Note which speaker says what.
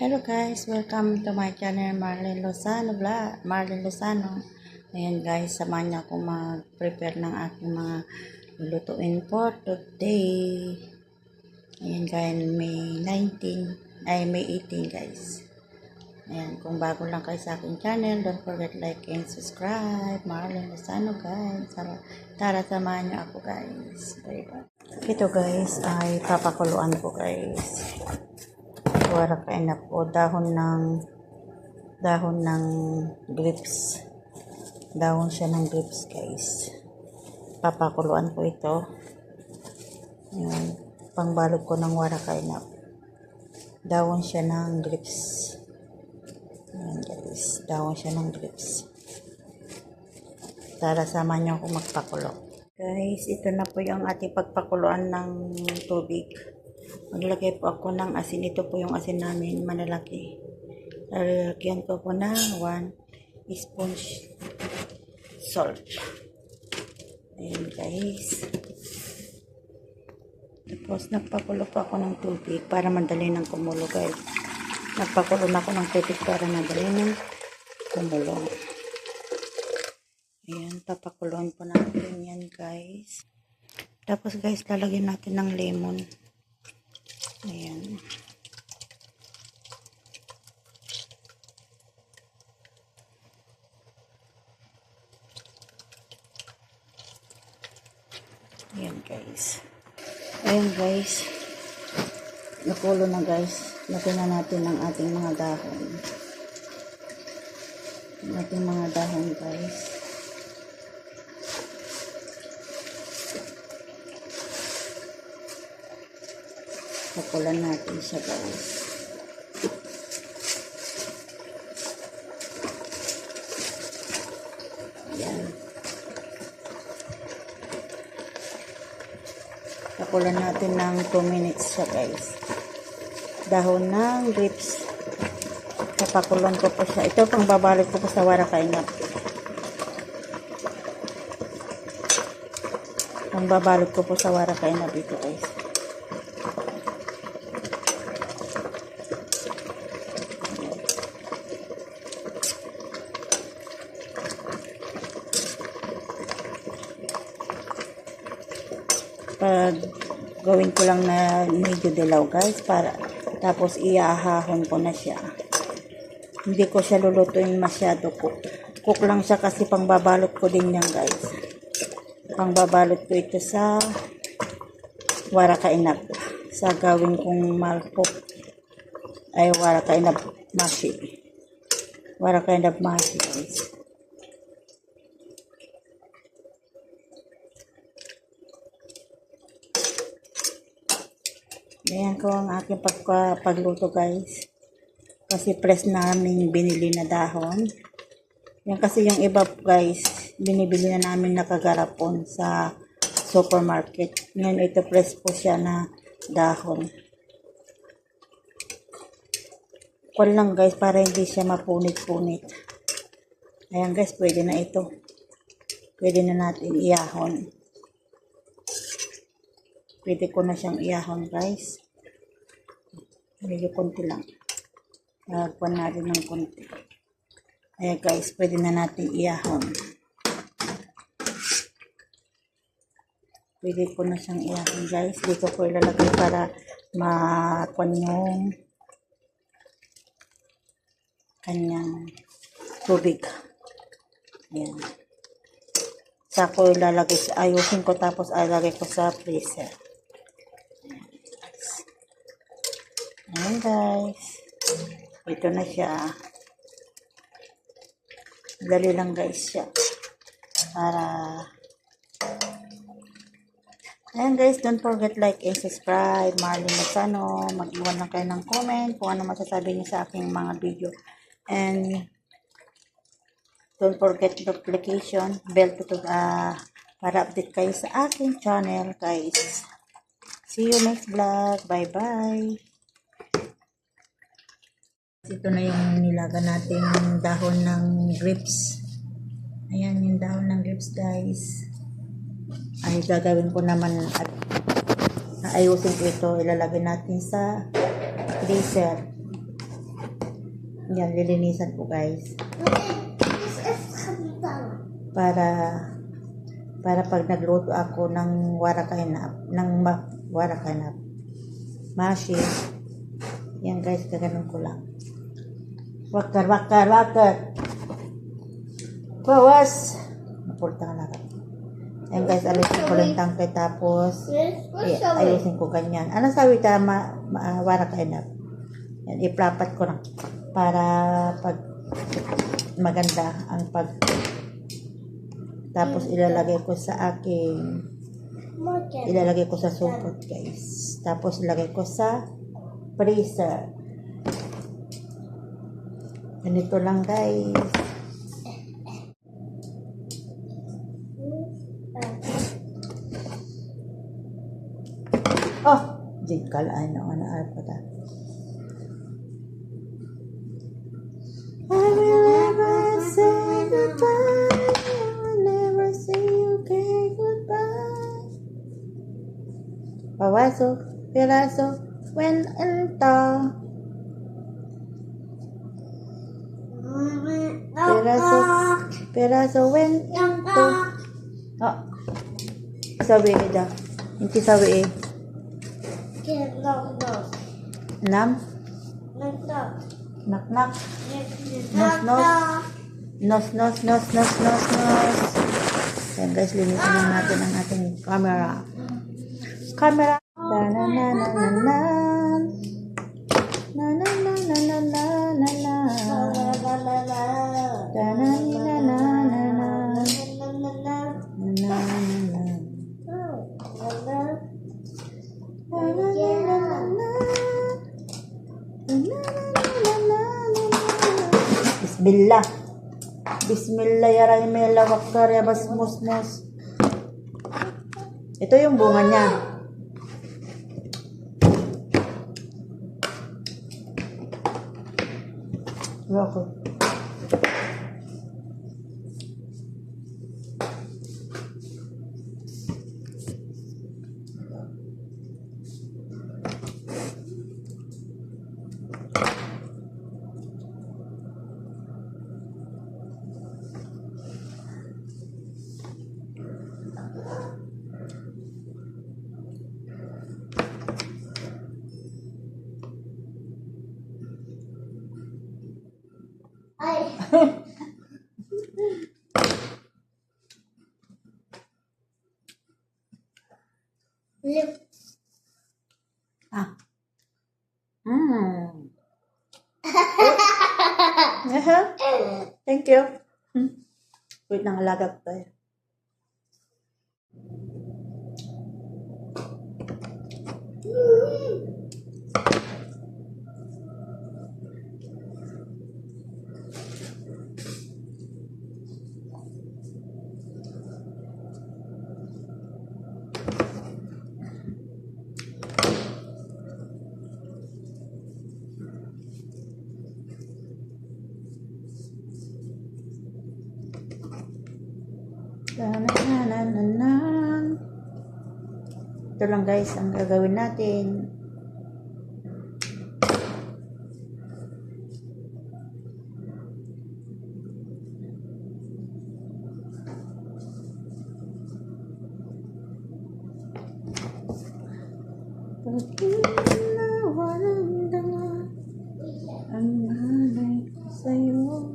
Speaker 1: Hello guys, welcome to my channel Marlene Lozano Vlog. Marlene Lozano. Ayan guys, samahan niyo ako mag-prepare ng aking mga lulutuin for today. Ayan guys, May 19, ay May 18 guys. Ayan, kung bago lang kayo sa aking channel, don't forget like and subscribe. Marlene Lozano guys. Tara, samahan niyo ako guys. Bye bye. Ito guys, ay papakuluan ko guys. Warak na po, dahon ng grapes. Dahon siya ng grapes guys. Papakuluan ko ito. Yan, pangbalog ko ng warak na. Dahon siya ng grapes. Yan guys, dahon siya ng grapes. Tara, sama niyo ako magpakulo. Guys, ito na po yung ating pagpakuluan ng tubig. Maglagay po ako ng asin. Ito po yung asin namin, malalaki. Lalagyan ko po ng 1 spoon salt. Ayan guys. Tapos nagpakulo po ako ng tubig para madali ng kumulo guys. Nagpakulo na ako ng tubig para madali ng kumulo. Ayan, papakuloan po natin yan guys. Tapos guys, lalagyan natin ng lemon. Ayan. Ayan guys. Ayan guys. Nakulo na guys. Lagyan na natin ang ating mga dahon. Ang ating mga dahon guys. Pakulan natin siya guys. Ayan. Pakulan natin ng 2 minutes siya guys. Dahon ng grapes. Papakulan ko po siya. Ito pang babalik ko po sa warak kainap. Pang babalik ko po sa warak kainap ito guys. Pag gawin ko lang na medyo dilaw guys, para tapos iahahon ko na siya. Hindi ko siya lulutuin masyado cook lang siya kasi pangbabalot ko din yan guys. Pangbabalot ko ito sa warakainap, sa gawin kong malpok ay warakainap mashi guys. Ayan ko ang aking pagluto guys. Kasi press namin binili na dahon. Yan kasi yung iba guys, binibili na namin nakagarapon sa supermarket. Ngayon ito press po siya na dahon. Kuwan lang guys para hindi siya mapunit-punit. Ayan guys, pwede na ito. Pwede na natin iahon. Pwede ko na siyang iahon guys. Medyo konti lang. Kuha natin ng konti. Ayan guys, pwede na natin iahon. Pwede ko na siyang iahon guys. Dito ko ilalagay para makuha yung kanyang tubig. Ayan. Sa ko ilalagay, ayusin ko tapos ilalagay ko sa freezer. Ayan guys. Ito na siya. Dali lang guys siya. Ayan guys, don't forget like and subscribe. Marlene Lozano. Mag-iwan lang kayo ng comment kung ano masasabi niyo sa aking mga video. And don't forget notification bell para update kayo sa aking channel guys. See you next vlog. Bye bye. Ito na yung nilaga natin dahon ng grapes. Ayan yung dahon ng grapes guys. Ay gagawin ko naman at ayusin ko ito. Ilalagay natin sa freezer. Yan, lilinisan ko guys.
Speaker 2: This is kentang.
Speaker 1: Para pag nagluto ako ng warakainap, mashi. Yan guys, gaganon ko lang. Wakar. Bawas. Napulta na ka. Ayan guys, alisin ko lang tangkay tapos ayusin ko ganyan. Ano sabi ka warakainap? Yan, iplapat ko lang para pag maganda ang pag tapos ilalagay ko sa supot guys. Tapos ilagay ko sa freezer. Ganito lang guys. Oh, jikal ano arpa ta. I will never say goodbye. I will never say okay goodbye. Pawaso, piraso, when ento. Piraso, when ento. Oh, sabi ida. Hindi sabi Nam? Nak. Nos. Yan guys, linisin lang natin ang ating camera. Bismillahirrahmanirrahim. Ito yung bunga niya. Ako. Thank you. Wait, nangalagag tayo. Ito lang guys ang gagawin natin. Ang malay ko sa'yo.